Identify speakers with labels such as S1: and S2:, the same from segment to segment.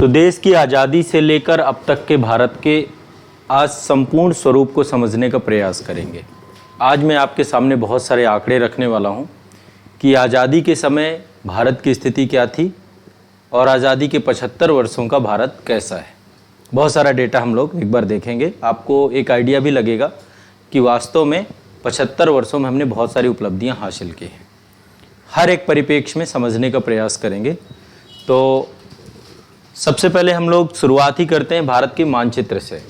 S1: तो देश की आज़ादी से लेकर अब तक के भारत के आज संपूर्ण स्वरूप को समझने का प्रयास करेंगे। आज मैं आपके सामने बहुत सारे आंकड़े रखने वाला हूं कि आज़ादी के समय भारत की स्थिति क्या थी और आज़ादी के 75 वर्षों का भारत कैसा है। बहुत सारा डेटा हम लोग एक बार देखेंगे, आपको एक आइडिया भी लगेगा कि वास्तव में 75 वर्षों में हमने बहुत सारी उपलब्धियां हासिल की हैं। हर एक परिप्रेक्ष्य में समझने का प्रयास करेंगे। तो सबसे पहले हम लोग शुरुआत ही करते हैं भारत के मानचित्र से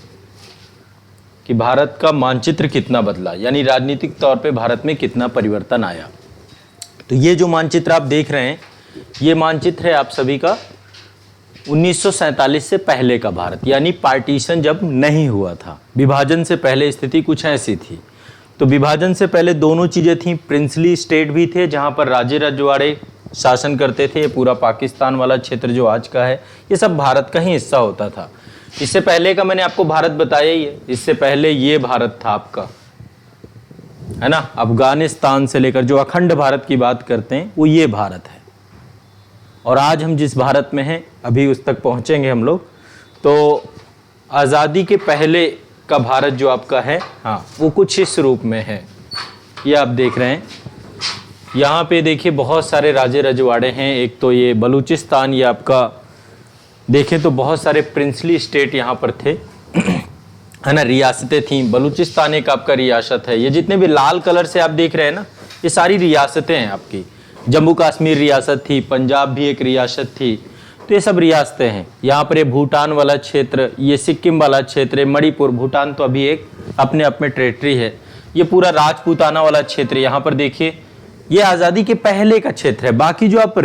S1: कि भारत का मानचित्र कितना बदला, यानी राजनीतिक तौर पे भारत में कितना परिवर्तन आया। तो ये जो मानचित्र आप देख रहे हैं, ये मानचित्र है आप सभी का 1947 से पहले का भारत, यानी पार्टीशन जब नहीं हुआ था। विभाजन से पहले स्थिति कुछ ऐसी थी। तो विभाजन से पहले दोनों चीज़ें थीं, प्रिंसली स्टेट भी थे जहाँ पर राजे रजवाड़े शासन करते थे। ये पूरा पाकिस्तान वाला क्षेत्र जो आज का है, ये सब भारत का ही हिस्सा होता था। इससे पहले का मैंने आपको भारत बताया ही है। इससे पहले ये भारत था आपका, है ना। अफगानिस्तान से लेकर जो अखंड भारत की बात करते हैं वो ये भारत है। और आज हम जिस भारत में हैं, अभी उस तक पहुंचेंगे हम लोग। तो आज़ादी के पहले का भारत जो आपका है, हाँ, वो कुछ इस रूप में है। ये आप देख रहे हैं, यहाँ पे देखिए बहुत सारे राजे रजवाड़े हैं। एक तो ये बलूचिस्तान, ये आपका देखें तो बहुत सारे प्रिंसली स्टेट यहाँ पर थे, है ना, रियासतें थीं। बलूचिस्तान एक आपका रियासत है। ये जितने भी लाल कलर से आप देख रहे हैं ना, ये सारी रियासतें हैं आपकी। जम्मू कश्मीर रियासत थी, पंजाब भी एक रियासत थी। तो ये सब रियासतें हैं। यहाँ पर ये भूटान वाला क्षेत्र, ये सिक्किम वाला क्षेत्र, मणिपुर, भूटान तो अभी एक अपने आप में टेरिटरी है। ये पूरा राजपूताना वाला क्षेत्र, यहाँ पर देखिए ये आज़ादी के पहले का क्षेत्र है। बाकी जो आप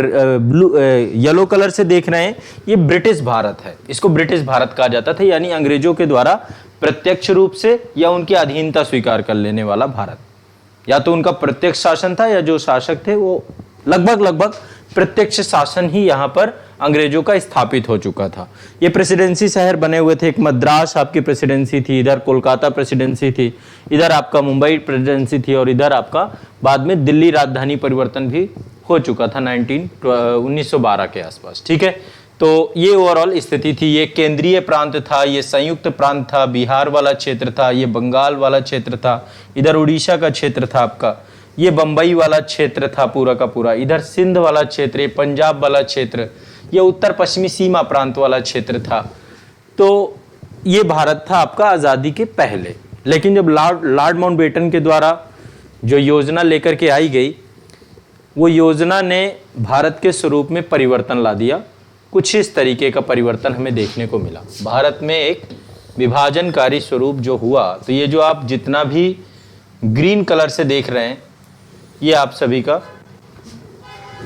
S1: येलो कलर से देख रहे हैं, ये ब्रिटिश भारत है। इसको ब्रिटिश भारत कहा जाता था, यानी अंग्रेजों के द्वारा प्रत्यक्ष रूप से या उनकी अधीनता स्वीकार कर लेने वाला भारत। या तो उनका प्रत्यक्ष शासन था या जो शासक थे वो लगभग प्रत्यक्ष शासन ही यहाँ पर अंग्रेजों का स्थापित हो चुका था। ये प्रेसिडेंसी शहर बने हुए थे। एक मद्रास आपकी प्रेसिडेंसी थी, इधर कोलकाता प्रेसिडेंसी थी, इधर आपका मुंबई प्रेसिडेंसी थी और इधर आपका बाद में दिल्ली राजधानी परिवर्तन भी हो चुका था 1912 के आसपास। ठीक है, तो ये ओवरऑल स्थिति थी। ये केंद्रीय प्रांत था, ये संयुक्त प्रांत था, बिहार वाला क्षेत्र था, ये बंगाल वाला क्षेत्र था, इधर उड़ीसा का क्षेत्र था आपका, ये बम्बई वाला क्षेत्र था पूरा का पूरा, इधर सिंध वाला क्षेत्र, पंजाब वाला क्षेत्र, ये उत्तर पश्चिमी सीमा प्रांत वाला क्षेत्र था। तो ये भारत था आपका आज़ादी के पहले। लेकिन जब लॉर्ड माउंटबेटन के द्वारा जो योजना लेकर के आई गई, वो योजना ने भारत के स्वरूप में परिवर्तन ला दिया। कुछ इस तरीके का परिवर्तन हमें देखने को मिला। भारत में एक विभाजनकारी स्वरूप जो हुआ, तो ये जो आप जितना भी ग्रीन कलर से देख रहे हैं, ये आप सभी का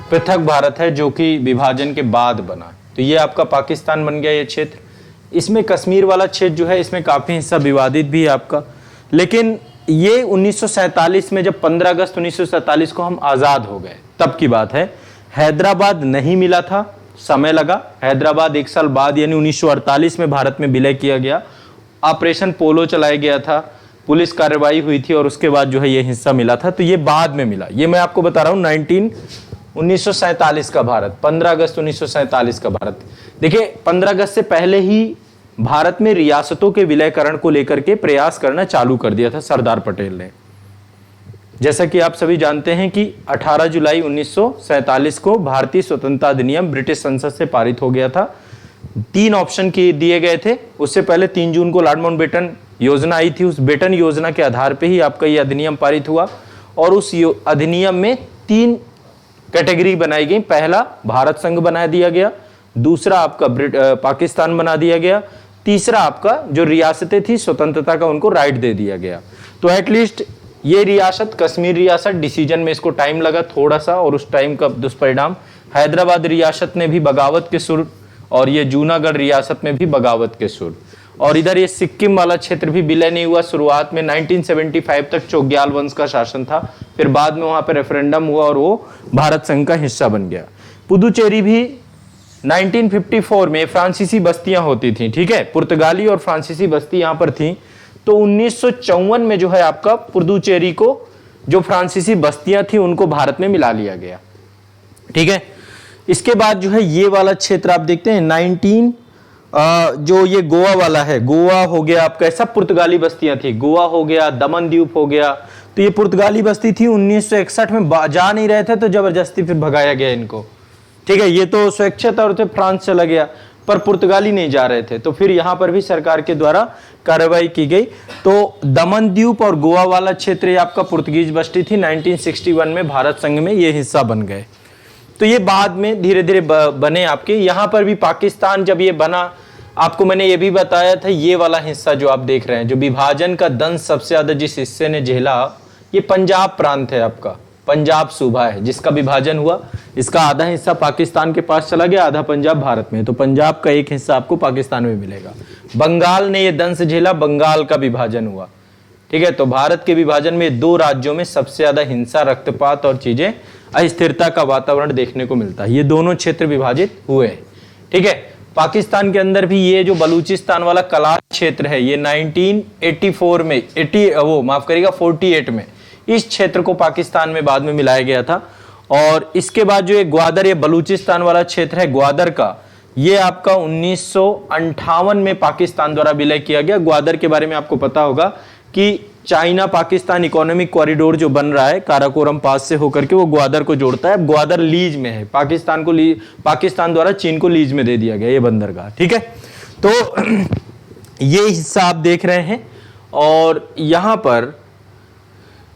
S1: पृथक भारत है जो कि विभाजन के बाद बना। तो ये आपका पाकिस्तान बन गया ये क्षेत्र। इसमें कश्मीर वाला क्षेत्र जो है, इसमें काफ़ी हिस्सा विवादित भी है आपका। लेकिन ये 1947 में, जब 15 अगस्त 1947 को हम आज़ाद हो गए, तब की बात है। हैदराबाद नहीं मिला था, समय लगा। हैदराबाद एक साल बाद यानी 1948 में भारत में विलय किया गया। ऑपरेशन पोलो चलाया गया था, पुलिस कार्रवाई हुई थी और उसके बाद जो है ये हिस्सा मिला था। तो ये बाद में मिला। ये मैं आपको बता रहा हूँ 1947 का भारत, 15 अगस्त 1947 का भारत। देखिए 15 अगस्त से पहले ही भारत में रियासतों के विलयकरण को लेकर के प्रयास करना चालू कर दिया था सरदार पटेल ने। जैसा कि आप सभी जानते हैं कि 18 जुलाई 1947 को भारतीय स्वतंत्रता अधिनियम ब्रिटिश संसद से पारित हो गया था। 3 ऑप्शन दिए गए थे। उससे पहले 3 जून को लॉर्ड माउंटबेटन योजना आई थी। उस बेटन योजना के आधार पर ही आपका ये अधिनियम पारित हुआ और उस अधिनियम में 3 कैटेगरी बनाई गई। पहला भारत संघ बना दिया गया, दूसरा आपका पाकिस्तान बना दिया गया, तीसरा आपका जो रियासतें थी स्वतंत्रता का उनको राइट दे दिया गया। तो एटलीस्ट ये रियासत, कश्मीर रियासत, डिसीजन में इसको टाइम लगा थोड़ा सा और उस टाइम का दुष्परिणाम, हैदराबाद रियासत ने भी बगावत के सुर और ये जूनागढ़ रियासत में भी बगावत के सुर। और इधर ये सिक्किम वाला क्षेत्र भी विलय नहीं हुआ। शुरुआत में 1975 तक चोग्याल वंश का शासन था, फिर बाद में वहां पर रेफरेंडम हुआ और वो भारत संघ का हिस्सा बन गया। पुदुचेरी भी 1954 में फ्रांसीसी बस्तियां होती थी, ठीक है, पुर्तगाली और फ्रांसीसी बस्ती यहां पर थी। तो 1954 में जो है आपका पुदुचेरी को जो फ्रांसीसी बस्तियां थी उनको भारत में मिला लिया गया, ठीक है। इसके बाद जो है ये वाला क्षेत्र आप देखते हैं जो ये गोवा वाला है, गोवा हो गया आपका, सब पुर्तगाली बस्तियां थी। गोवा हो गया, दमन द्वीप हो गया, तो ये पुर्तगाली बस्ती थी। 1961 में जा नहीं रहे थे तो जबरदस्ती फिर भगाया गया इनको, ठीक है। ये तो स्वेच्छा तौर से फ्रांस चला गया, पर पुर्तगाली नहीं जा रहे थे, तो फिर यहाँ पर भी सरकार के द्वारा कार्रवाई की गई। तो दमन द्वीप और गोवा वाला क्षेत्र ये आपका पुर्तगीज बस्ती थी। 1961 में भारत संघ में ये हिस्सा बन गए। तो ये बाद में धीरे धीरे बने आपके। यहाँ पर भी पाकिस्तान जब ये बना, आपको मैंने ये भी बताया था, ये वाला हिस्सा जो आप देख रहे हैं, जो विभाजन का दंश सबसे ज्यादा जिस हिस्से ने झेला, ये पंजाब प्रांत है आपका, पंजाब सूबा है जिसका विभाजन हुआ। इसका आधा हिस्सा पाकिस्तान के पास चला गया, आधा पंजाब भारत में। तो पंजाब का एक हिस्सा आपको पाकिस्तान में मिलेगा। बंगाल ने ये दंश झेला, बंगाल का विभाजन हुआ, ठीक है। तो भारत के विभाजन में दो राज्यों में सबसे ज्यादा हिंसा, रक्तपात और चीजें, अस्थिरता का वातावरण देखने को मिलता है। ये दोनों क्षेत्र विभाजित हुए, ठीक है। पाकिस्तान के अंदर भी ये जो बलूचिस्तान वाला कलाश क्षेत्र है, ये 1984 में 48 में इस क्षेत्र को पाकिस्तान में बाद में मिलाया गया था। और इसके बाद जो ये ग्वादर, ये बलूचिस्तान वाला क्षेत्र है ग्वादर का, ये आपका 1958 में पाकिस्तान द्वारा विलय किया गया। ग्वादर के बारे में आपको पता होगा कि चाइना पाकिस्तान इकोनॉमिक कॉरिडोर जो बन रहा है काराकोरम पास से होकर के, वो ग्वादर को जोड़ता है। ग्वादर लीज में है, पाकिस्तान को पाकिस्तान द्वारा चीन को लीज में दे दिया गया ये बंदरगाह, ठीक है। तो ये हिस्सा आप देख रहे हैं। और यहां पर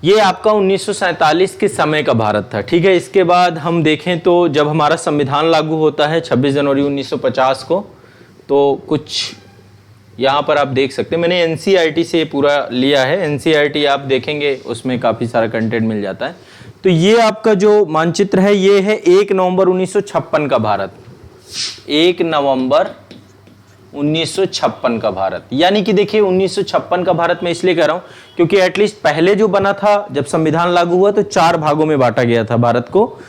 S1: ये आपका 1947 के समय का भारत था, ठीक है। इसके बाद हम देखें तो जब हमारा संविधान लागू होता है 26 जनवरी 1950 को, तो कुछ यहाँ पर आप देख सकते हैं, मैंने एनसीईआरटी से पूरा लिया है। एनसीईआरटी आप देखेंगे उसमें काफ़ी सारा कंटेंट मिल जाता है। तो ये आपका जो मानचित्र है, ये है 1 नवंबर 1956 का भारत, 1 नवंबर 1956 का भारत। यानी कि देखिए 1956 का भारत मैं इसलिए कह रहा हूँ क्योंकि एटलीस्ट पहले जो बना था, जब संविधान लागू हुआ तो 4 भागों में बांटा गया था भारत को,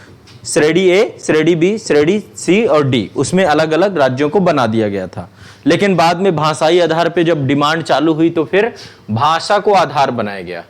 S1: श्रेणी ए, श्रेणी बी, श्रेणी सी और डी, उसमें अलग अलग राज्यों को बना दिया गया था। लेकिन बाद में भाषाई आधार पे जब डिमांड चालू हुई तो फिर भाषा को आधार बनाया गया,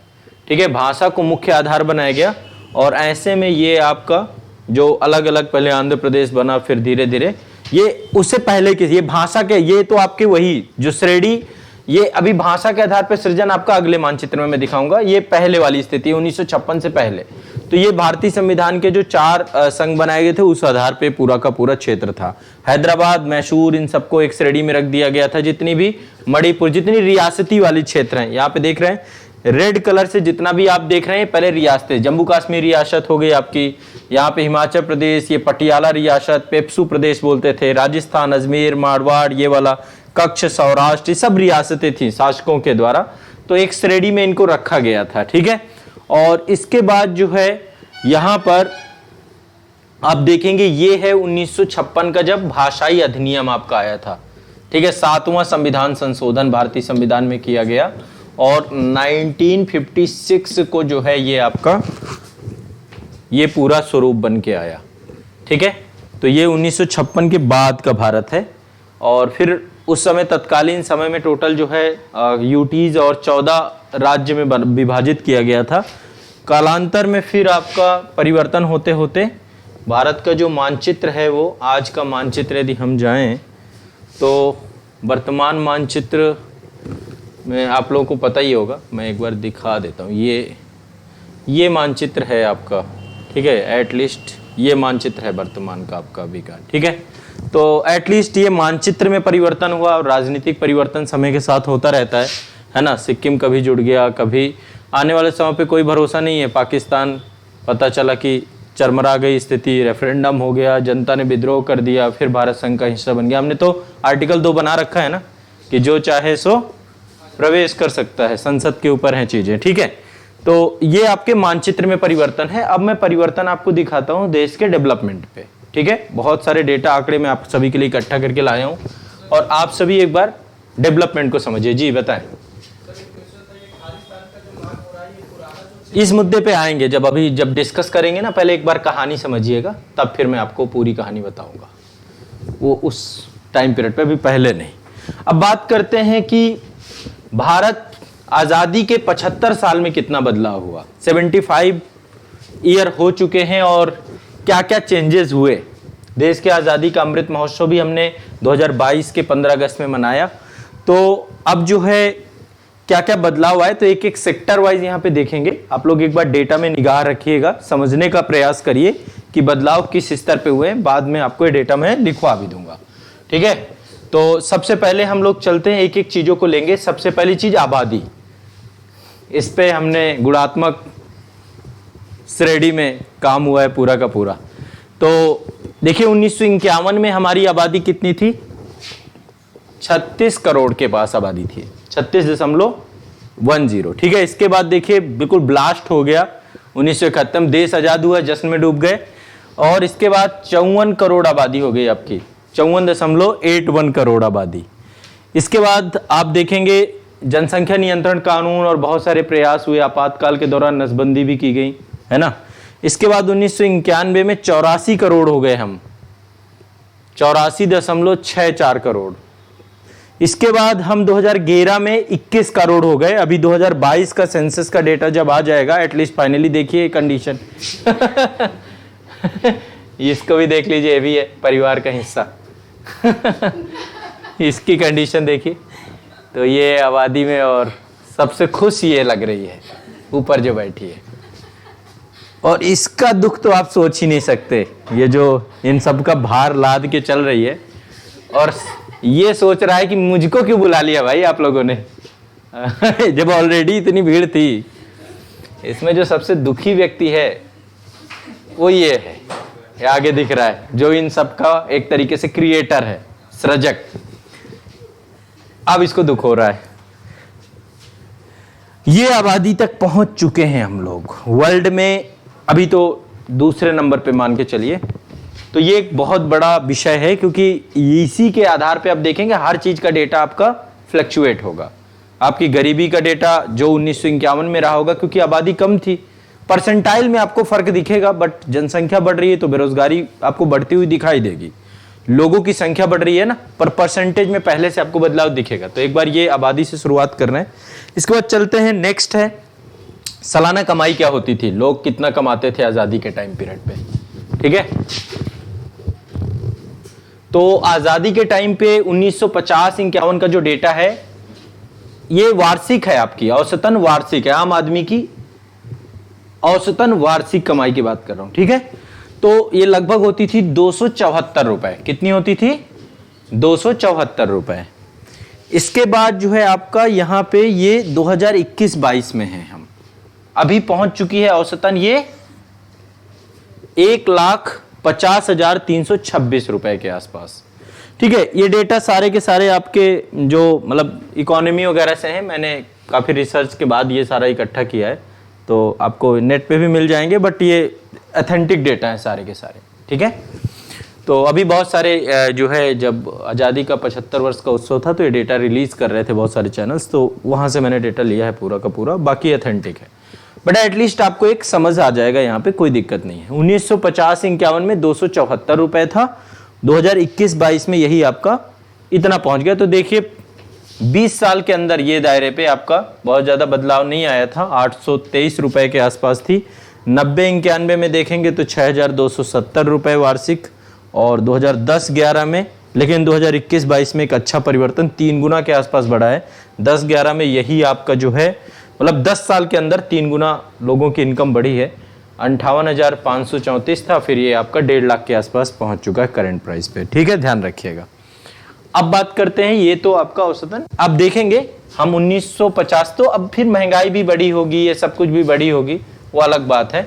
S1: ठीक है, भाषा को मुख्य आधार बनाया गया। और ऐसे में ये आपका जो अलग अलग, पहले आंध्र प्रदेश बना, फिर धीरे धीरे ये उससे पहले के, ये भाषा के, ये तो आपके वही जो श्रेणी, ये अभी भाषा के आधार पर सृजन आपका अगले मानचित्र में मैं दिखाऊंगा। ये पहले वाली स्थिति 1956 से पहले। तो ये भारतीय संविधान के जो 4 संघ बनाए गए थे उस आधार पे पूरा का पूरा क्षेत्र था। हैदराबाद, मैसूर, इन सबको एक श्रेणी में रख दिया गया था। जितनी भी मणिपुर, जितनी रियासती वाली क्षेत्र हैं, यहाँ पे देख रहे हैं रेड कलर से जितना भी आप देख रहे हैं पहले रियासतें, जम्मू कश्मीर रियासत हो गई आपकी, यहाँ पे हिमाचल प्रदेश, ये पटियाला रियासत, पेप्सू प्रदेश बोलते थे, राजस्थान, अजमेर, मारवाड़, ये वाला कच्छ, सौराष्ट्र, ये सब रियासतें थी शासकों के द्वारा। तो एक श्रेणी में इनको रखा गया था, ठीक है। और इसके बाद जो है यहां पर आप देखेंगे ये है 1956 का जब भाषाई अधिनियम आपका आया था, ठीक है। 7वां संविधान संशोधन भारतीय संविधान में किया गया और 1956 को जो है ये आपका ये पूरा स्वरूप बन के आया, ठीक है। तो ये 1956 के बाद का भारत है। और फिर उस समय तत्कालीन समय में टोटल जो है यूटीज और 14 राज्य में विभाजित किया गया था। कालांतर में फिर आपका परिवर्तन होते होते भारत का जो मानचित्र है, वो आज का मानचित्र यदि हम जाएं तो वर्तमान मानचित्र में आप लोगों को पता ही होगा, मैं एक बार दिखा देता हूँ। ये मानचित्र है आपका, ठीक है। एटलीस्ट ये मानचित्र है वर्तमान का आपका अभी का, ठीक है। तो एटलीस्ट ये मानचित्र में परिवर्तन हुआ और राजनीतिक परिवर्तन समय के साथ होता रहता है ना। सिक्किम कभी जुड़ गया, कभी आने वाले समय पे कोई भरोसा नहीं है। पाकिस्तान पता चला कि चरमरा गई स्थिति, रेफरेंडम हो गया, जनता ने विद्रोह कर दिया, फिर भारत संघ का हिस्सा बन गया। हमने तो आर्टिकल 2 बना रखा है ना कि जो चाहे सो प्रवेश कर सकता है, संसद के ऊपर हैं चीजें, ठीक है। तो ये आपके मानचित्र में परिवर्तन है। अब मैं परिवर्तन आपको दिखाता हूँ देश के डेवलपमेंट पे, ठीक है। बहुत सारे डेटा आंकड़े मैं आप सभी के लिए इकट्ठा करके लाया हूँ और आप सभी एक बार डेवलपमेंट को समझिए। जी बताएं। इस मुद्दे पे आएंगे जब डिस्कस करेंगे ना, पहले एक बार कहानी समझिएगा, तब फिर मैं आपको पूरी कहानी बताऊंगा, वो उस टाइम पीरियड पे, भी पहले नहीं। अब बात करते हैं कि भारत आज़ादी के 75 साल में कितना बदलाव हुआ। 75 ईयर हो चुके हैं और क्या क्या चेंजेस हुए। देश के आज़ादी का अमृत महोत्सव भी हमने 2022 के 15 अगस्त में मनाया। तो अब जो है क्या क्या बदलाव आए, तो एक एक सेक्टर वाइज यहाँ पे देखेंगे। आप लोग एक बार डेटा में निगाह रखिएगा, समझने का प्रयास करिए कि बदलाव किस स्तर पे हुए हैं। बाद में आपको ये डेटा मैं लिखवा भी दूंगा, ठीक है। तो सबसे पहले हम लोग चलते हैं, एक एक चीजों को लेंगे। सबसे पहली चीज आबादी, इस पे हमने गुणात्मक श्रेणी में काम हुआ है पूरा का पूरा। तो देखिए 1951 में हमारी आबादी कितनी थी, 36 करोड़ के पास आबादी थी, 36.10, ठीक है। इसके बाद देखिए बिल्कुल ब्लास्ट हो गया 1971, देश आजाद हुआ, जश्न में डूब गए। और इसके बाद 54 करोड़ आबादी हो गई आपकी, 54.81 करोड़ आबादी। इसके बाद आप देखेंगे जनसंख्या नियंत्रण कानून और बहुत सारे प्रयास हुए, आपातकाल के दौरान नसबंदी भी की गई, है ना। इसके बाद 1991 में 84 करोड़ हो गए हम, 84.64 करोड़। इसके बाद हम 2011 में 21 करोड़ हो गए। अभी 2022 का सेंसस का डेटा जब आ जाएगा, एटलीस्ट फाइनली देखिए कंडीशन इसको भी देख लीजिए, ये भी है परिवार का हिस्सा इसकी कंडीशन देखिए। तो ये आबादी में और सबसे खुश ये लग रही है ऊपर जो बैठी है, और इसका दुख तो आप सोच ही नहीं सकते। ये जो इन सब का भार लाद के चल रही है और ये सोच रहा है कि मुझको क्यों बुला लिया भाई आप लोगों ने जब ऑलरेडी इतनी भीड़ थी। इसमें जो सबसे दुखी व्यक्ति है वो ये है, ये आगे दिख रहा है, जो इन सब का एक तरीके से क्रिएटर है, सृजक। अब इसको दुख हो रहा है। ये आबादी तक पहुंच चुके हैं हम लोग वर्ल्ड में, अभी तो दूसरे नंबर पे मान के चलिए। तो ये एक बहुत बड़ा विषय है, क्योंकि इसी के आधार पे आप देखेंगे हर चीज का डेटा आपका फ्लक्चुएट होगा। आपकी गरीबी का डेटा जो 1951 में रहा होगा, क्योंकि आबादी कम थी, परसेंटाइल में आपको फर्क दिखेगा, बट जनसंख्या बढ़ रही है तो बेरोजगारी आपको बढ़ती हुई दिखाई देगी। लोगों की संख्या बढ़ रही है ना, पर परसेंटेज में पहले से आपको बदलाव दिखेगा। तो एक बार ये आबादी से शुरुआत कर रहे हैं। इसके बाद चलते हैं, नेक्स्ट है सालाना कमाई क्या होती थी, लोग कितना कमाते थे आजादी के टाइम पीरियड पे, ठीक है। तो आजादी के टाइम पे 1950-51 का जो डेटा है ये वार्षिक है, आपकी औसतन वार्षिक है, आम आदमी की औसतन वार्षिक कमाई की बात कर रहा हूं, ठीक है। तो ये लगभग होती थी 274 रुपए। कितनी होती थी? 274 रुपए। इसके बाद जो है आपका यहां पे ये 2021-22 में है, हम अभी पहुंच चुकी है औसतन ये 1,50,326 रुपए के आसपास, ठीक है। ये डेटा सारे के सारे आपके जो मतलब इकोनॉमी वगैरह से हैं, मैंने काफी रिसर्च के बाद ये सारा इकट्ठा किया है, तो आपको नेट पे भी मिल जाएंगे, बट ये ऑथेंटिक डेटा है सारे के सारे, ठीक है। तो अभी बहुत सारे जो है, जब आज़ादी का 75 वर्ष का उत्सव था तो ये डेटा रिलीज कर रहे थे बहुत सारे चैनल्स, तो वहाँ से मैंने डेटा लिया है पूरा का पूरा, बाकी ऑथेंटिक है, बट एटलीस्ट आपको एक समझ आ जाएगा, यहाँ पे कोई दिक्कत नहीं है। 1950-51 में 274 रुपए था, 2021-22 में यही आपका इतना पहुँच गया। तो देखिए 20 साल के अंदर ये दायरे पे आपका बहुत ज़्यादा बदलाव नहीं आया था, 823 रुपए के आसपास थी। 90-91 में देखेंगे तो 6,270 रुपए वार्षिक, और 2010-11 में, लेकिन 2021-22 में एक अच्छा परिवर्तन 3 गुना के आसपास बढ़ा है। 10-11 में यही आपका जो है मतलब 10 साल के अंदर 3 गुना लोगों की इनकम बढ़ी है। 58,534 था, फिर ये आपका 1.5 लाख के आसपास पहुंच चुका है करंट प्राइस पे, ठीक है, ध्यान रखिएगा। अब बात करते हैं, ये तो आपका औसतन। अब देखेंगे हम 1950, तो अब फिर महंगाई भी बढ़ी होगी, ये सब कुछ भी बढ़ी होगी, वो अलग बात है।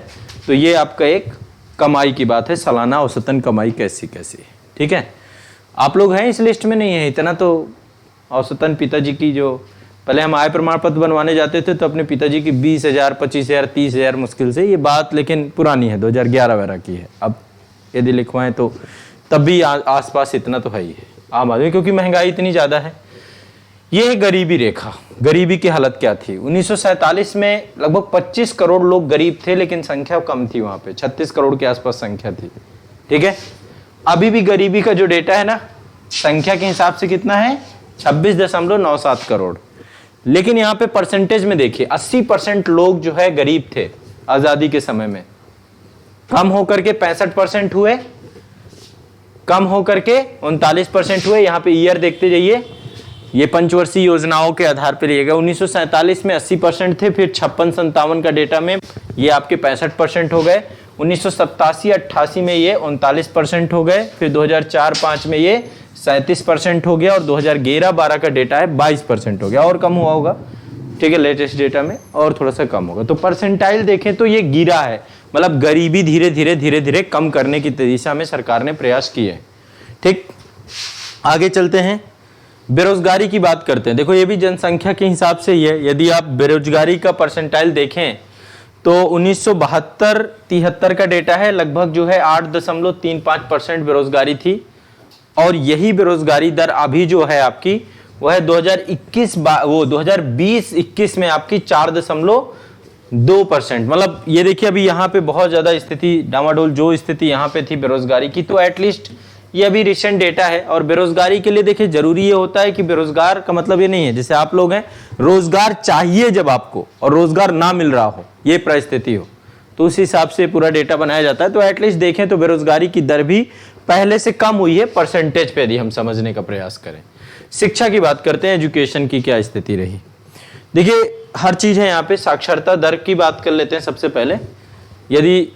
S1: तो ये आपका एक कमाई की बात है, सालाना औसतन कमाई कैसी कैसी, ठीक है। आप लोग हैं इस लिस्ट में? नहीं है इतना तो औसतन पिताजी की, जो पहले हम आय प्रमाण पत्र बनवाने जाते थे तो अपने पिताजी की 20,000, 25,000, 30,000 मुश्किल से, ये बात लेकिन पुरानी है, 2011 वगैरह की है। अब यदि लिखवाएं तो तब भी आसपास इतना तो है ही है आम आदमी, क्योंकि महंगाई इतनी ज़्यादा है। ये है गरीबी रेखा। गरीबी की हालत क्या थी? 1947 में लगभग 25 करोड़ लोग गरीब थे, लेकिन संख्या कम थी, वहाँ पे 36 करोड़ के आसपास संख्या थी, ठीक है। अभी भी गरीबी का जो डेटा है ना, संख्या के हिसाब से कितना है? 26.97 करोड़। लेकिन यहाँ पे परसेंटेज में देखिए, 80% लोग जो है गरीब थे आज़ादी के समय में, कम होकर के 65% हुए, कम हो करके 39% हुए। यहाँ पे ईयर देखते जाइए, ये पंचवर्षीय योजनाओं के आधार पर लिएगा। 1947 में 80% थे, फिर 56-57 का डेटा में ये आपके 65% हो गए। 1987-88 में ये 39% हो गए, फिर 2004-05 में ये 37% हो गया, और 2011-12 का डेटा है 22% हो गया, और कम हुआ होगा, ठीक है, लेटेस्ट डेटा में और थोड़ा सा कम होगा। तो परसेंटाइल देखें तो ये गिरा है, मतलब गरीबी धीरे धीरे कम करने की दिशा में सरकार ने प्रयास किए। ठीक, आगे चलते हैं, बेरोजगारी की बात करते हैं। देखो ये भी जनसंख्या के हिसाब से ही है। यदि आप बेरोजगारी का परसेंटाइल देखें तो 1972-73 का डेटा है, लगभग जो है 8.35% बेरोजगारी थी, और यही बेरोजगारी दर अभी जो है आपकी वह है 2020-21 में आपकी 4.2%। मतलब ये देखिए अभी यहाँ पे बहुत ज्यादा स्थिति डामाडोल जो स्थिति यहाँ पे थी बेरोजगारी की, तो एटलीस्ट ये अभी रिसेंट डेटा है। और बेरोजगारी के लिए देखिए जरूरी ये होता है कि बेरोजगार का मतलब ये नहीं है जैसे आप लोग हैं, रोजगार चाहिए जब आपको और रोजगार ना मिल रहा हो, ये परिस्थिति हो, तो उस हिसाब से पूरा डेटा बनाया जाता है। तो एटलीस्ट देखें तो बेरोजगारी की दर भी पहले से कम हुई है परसेंटेज पे, यदि हम समझने का प्रयास करें। शिक्षा की बात करते हैं, एजुकेशन की क्या स्थिति रही। देखिए हर चीज है यहाँ पे। साक्षरता दर की बात कर लेते हैं सबसे पहले। यदि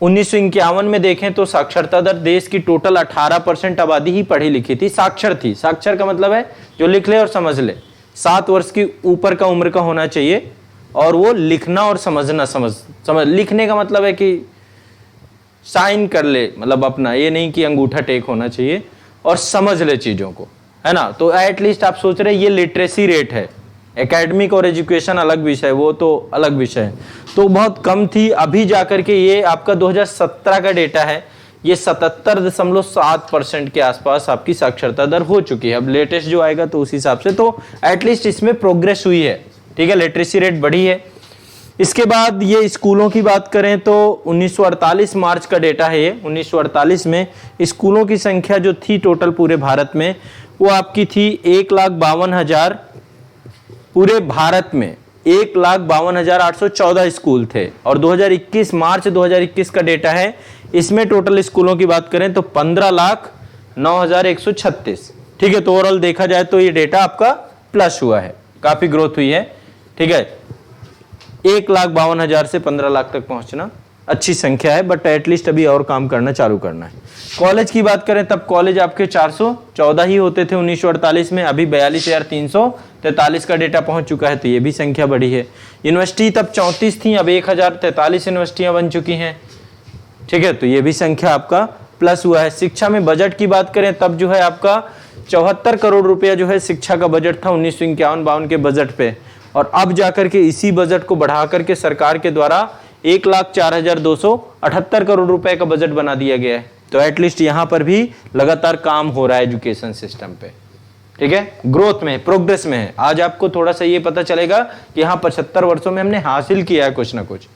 S1: 1951 में देखें तो साक्षरता दर देश की टोटल 18% आबादी ही पढ़ी लिखी थी, साक्षर थी। साक्षर का मतलब है जो लिख ले और समझ ले, 7 वर्ष की ऊपर का उम्र का होना चाहिए, और वो लिखना और समझना समझ लिखने का मतलब है कि साइन कर ले, मतलब अपना, ये नहीं कि अंगूठा टेक होना चाहिए, और समझ ले चीजों को, है ना। तो एटलीस्ट आप सोच रहे ये लिटरेसी रेट है। एकेडमिक और एजुकेशन अलग विषय, वो तो अलग विषय है, तो बहुत कम थी। अभी जाकर के ये आपका 2017 का डेटा है, ये 77.7% के आसपास आपकी साक्षरता दर हो चुकी है। अब लेटेस्ट जो आएगा तो उस हिसाब से, तो एटलीस्ट इसमें प्रोग्रेस हुई है, ठीक है, लिटरेसी रेट बढ़ी है। इसके बाद ये स्कूलों की बात करें तो 1948 मार्च का डेटा है ये। 1948 में स्कूलों की संख्या जो थी टोटल पूरे भारत में, वो आपकी थी 1,52,000, पूरे भारत में 1,52,814 स्कूल थे। और 2021 मार्च 2021 का डेटा है, इसमें टोटल स्कूलों की बात करें तो 15,09,136। ठीक है, तो ओवरऑल देखा जाए तो ये डेटा आपका प्लस हुआ है, काफी ग्रोथ हुई है। ठीक है, 1,52,000 से 15 लाख तक पहुंचना अच्छी संख्या है, बट एटलीस्ट अभी और काम करना चालू करना है। कॉलेज की बात करें तब कॉलेज आपके 414 ही होते थे 1948 में, अभी 42,343 का डेटा पहुंच चुका है, तो ये भी संख्या बढ़ी है। यूनिवर्सिटी तब 34 थी, अब 1,043 यूनिवर्सिटियां बन चुकी हैं। ठीक है, तो ये भी संख्या आपका प्लस हुआ है। शिक्षा में बजट की बात करें तब जो है आपका 74 करोड़ रुपया जो है शिक्षा का बजट था 1951-52 के बजट पे, और अब जाकर के इसी बजट को बढ़ा करके सरकार के द्वारा 1,04,278 करोड़ रुपए का बजट बना दिया गया है। तो एटलीस्ट यहां पर भी लगातार काम हो रहा है एजुकेशन सिस्टम पे। ठीक है, ग्रोथ में, प्रोग्रेस में है। आज आपको थोड़ा सा ये पता चलेगा कि यहाँ 75 वर्षों में हमने हासिल किया है कुछ ना कुछ।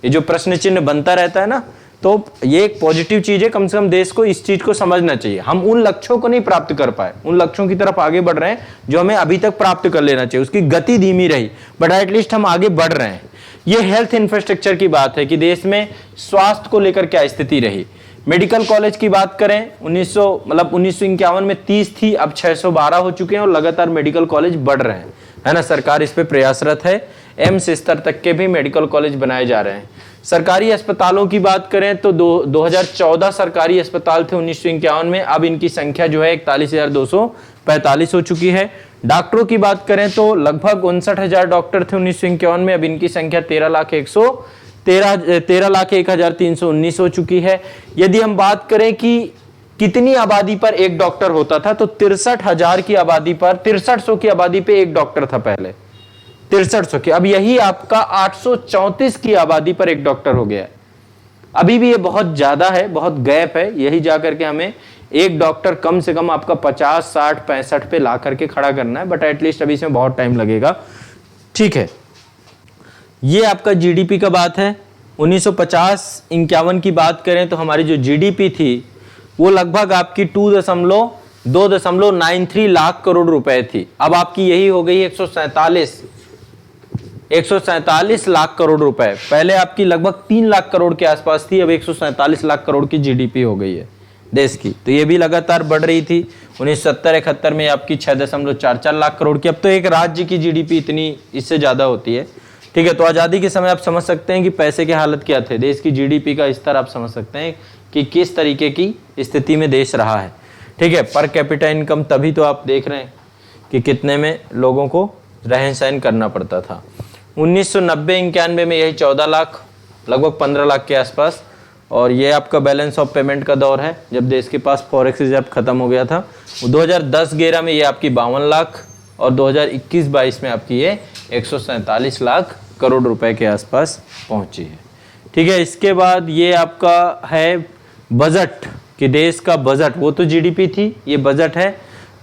S1: ये जो प्रश्न चिन्ह बनता रहता है ना, तो ये एक पॉजिटिव चीज है। कम से कम देश को इस चीज को समझना चाहिए। हम उन लक्ष्यों को नहीं प्राप्त कर पाए, उन लक्ष्यों की तरफ आगे बढ़ रहे हैं जो हमें अभी तक प्राप्त कर लेना चाहिए। उसकी गति धीमी रही, बट एटलीस्ट हम आगे बढ़ रहे हैं। ये हेल्थ इंफ्रास्ट्रक्चर की बात है कि देश में स्वास्थ्य को लेकर क्या स्थिति रही। मेडिकल कॉलेज की बात करें 1951 में 30 थी, अब 612 हो चुके हैं, और लगातार मेडिकल कॉलेज बढ़ रहे हैं, है ना। सरकार इस पे प्रयासरत है। एम्स स्तर तक के भी मेडिकल कॉलेज बनाए जा रहे हैं। सरकारी अस्पतालों की बात करें तो 2014 सरकारी अस्पताल थे 1951 में, अब इनकी संख्या जो है 41,245 हो चुकी है। डॉक्टरों की बात करें तो लगभग 59,000 डॉक्टर थे 1951 में, अब इनकी संख्या 13,01,319 हो चुकी है। यदि हम बात करें कि कितनी आबादी पर एक डॉक्टर होता था, तो 63,000 की आबादी पर, 6300 की आबादी पे एक डॉक्टर था पहले, 6300 की। अब यही आपका 834 की आबादी पर एक डॉक्टर हो गया है। अभी भी ये बहुत ज्यादा है, बहुत गैप है। यही जाकर के हमें एक डॉक्टर कम से कम आपका 50, 60, 65 पे ला करके खड़ा करना है, बट एटलीस्ट अभी इसमें बहुत टाइम लगेगा। ठीक है, ये आपका जीडीपी का बात है। 1950-51 की बात करें तो हमारी जो जीडीपी थी वो लगभग आपकी 2.93 लाख करोड़ रुपए थी। अब आपकी यही हो गई 147 लाख करोड़ रुपए। पहले आपकी लगभग 3 लाख करोड़ के आसपास थी, अब 147 लाख करोड़ की जीडीपी हो गई है। देश की, तो ये भी लगातार बढ़ रही थी। 1970-71 में आपकी 6.44 लाख करोड़ की। अब तो एक राज्य की जीडीपी इतनी इससे ज़्यादा होती है, ठीक है। तो आज़ादी के समय आप समझ सकते हैं कि पैसे के हालत क्या थे, देश की जीडीपी का स्तर आप समझ सकते हैं कि किस तरीके की स्थिति में देश रहा है, ठीक है। पर कैपिटा इनकम तभी तो आप देख रहे हैं कि कितने में लोगों को रहन सहन करना पड़ता था। 1990-91 में यही 14 लाख, लगभग 15 लाख के आसपास। और ये आपका बैलेंस ऑफ पेमेंट का दौर है, जब देश के पास फॉरेक्स रिजर्व खत्म हो गया था। 2010-11 में ये आपकी 52 लाख और 2021-22 में आपकी ये 147 लाख करोड़ रुपए के आसपास पहुंची है, ठीक है। इसके बाद ये आपका है बजट, कि देश का बजट, वो तो जीडीपी थी, ये बजट है।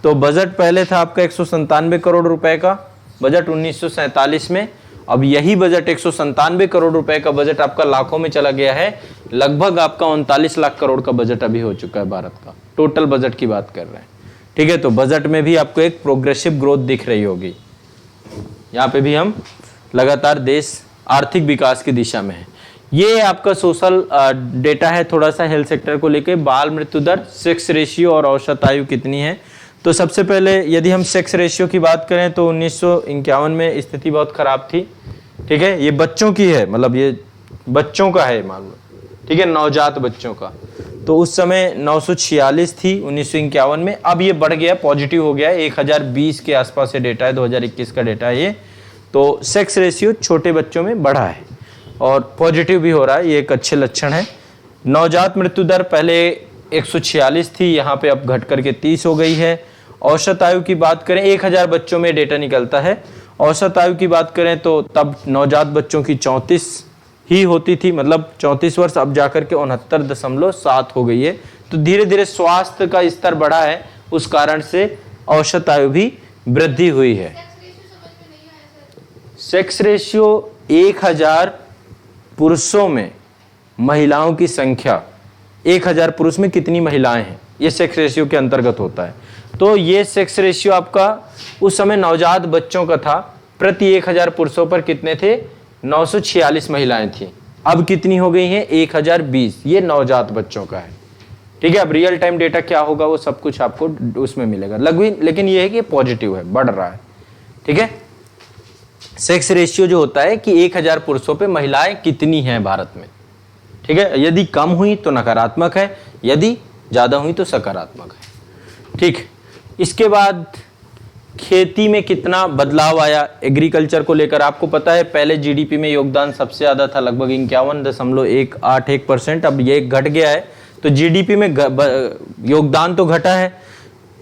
S1: तो बजट पहले था आपका 197 करोड़ रुपए का बजट 1947 में। अब यही बजट 197 करोड़ रुपए का बजट आपका लाखों में चला गया है, लगभग आपका 39 लाख करोड़ का बजट अभी हो चुका है भारत का, टोटल बजट की बात कर रहे हैं, ठीक है। तो बजट में भी आपको एक प्रोग्रेसिव ग्रोथ दिख रही होगी, यहाँ पे भी हम लगातार देश आर्थिक विकास की दिशा में है। ये आपका सोशल डेटा है थोड़ा सा हेल्थ सेक्टर को लेके, बाल मृत्यु दर, सेक्स रेशियो और औसत आयु कितनी है। तो सबसे पहले यदि हम सेक्स रेशियो की बात करें तो 1951 में स्थिति बहुत खराब थी, ठीक है। ये बच्चों की है, मतलब ये बच्चों का है मान लो, ठीक है, नवजात बच्चों का। तो उस समय 946 थी 1951 में, अब ये बढ़ गया, पॉजिटिव हो गया है, 1020 के आसपास से डेटा है, 2021 का डेटा है ये। तो सेक्स रेशियो छोटे बच्चों में बढ़ा है और पॉजिटिव भी हो रहा है, ये एक अच्छे लक्षण है। नवजात मृत्यु दर पहले 146 थी, यहाँ पे अब घट करके 30 हो गई है। औसत आयु की बात करें, 1000 बच्चों में डेटा निकलता है। औसत आयु की बात करें तो तब नवजात बच्चों की 34 ही होती थी, मतलब 34 वर्ष, अब जाकर के 69.7 हो गई है। तो धीरे धीरे स्वास्थ्य का स्तर बढ़ा है, उस कारण से औसत आयु भी वृद्धि हुई है। सेक्स रेशियो 1000 पुरुषों में महिलाओं की संख्या, 1000 पुरुष में कितनी महिलाएं हैं, ये सेक्स रेशियो के अंतर्गत होता है। तो ये सेक्स रेशियो आपका उस समय नवजात बच्चों का था, प्रति 1000 पुरुषों पर कितने थे, 946 महिलाएं थी। अब कितनी हो गई हैं, 1020, ये नवजात बच्चों का है, ठीक है। अब रियल टाइम डेटा क्या होगा वो सब कुछ आपको उसमें मिलेगा, लेकिन ये है कि पॉजिटिव है, बढ़ रहा है, ठीक है। सेक्स रेशियो जो होता है कि 1000 पुरुषों पे महिलाएं कितनी हैं भारत में, ठीक है। यदि कम हुई तो नकारात्मक है, यदि ज्यादा हुई तो सकारात्मक है, ठीक। इसके बाद खेती में कितना बदलाव आया एग्रीकल्चर को लेकर, आपको पता है पहले जीडीपी में योगदान सबसे ज्यादा था, लगभग 51.181%, अब ये घट गया है। तो जीडीपी में योगदान तो घटा है।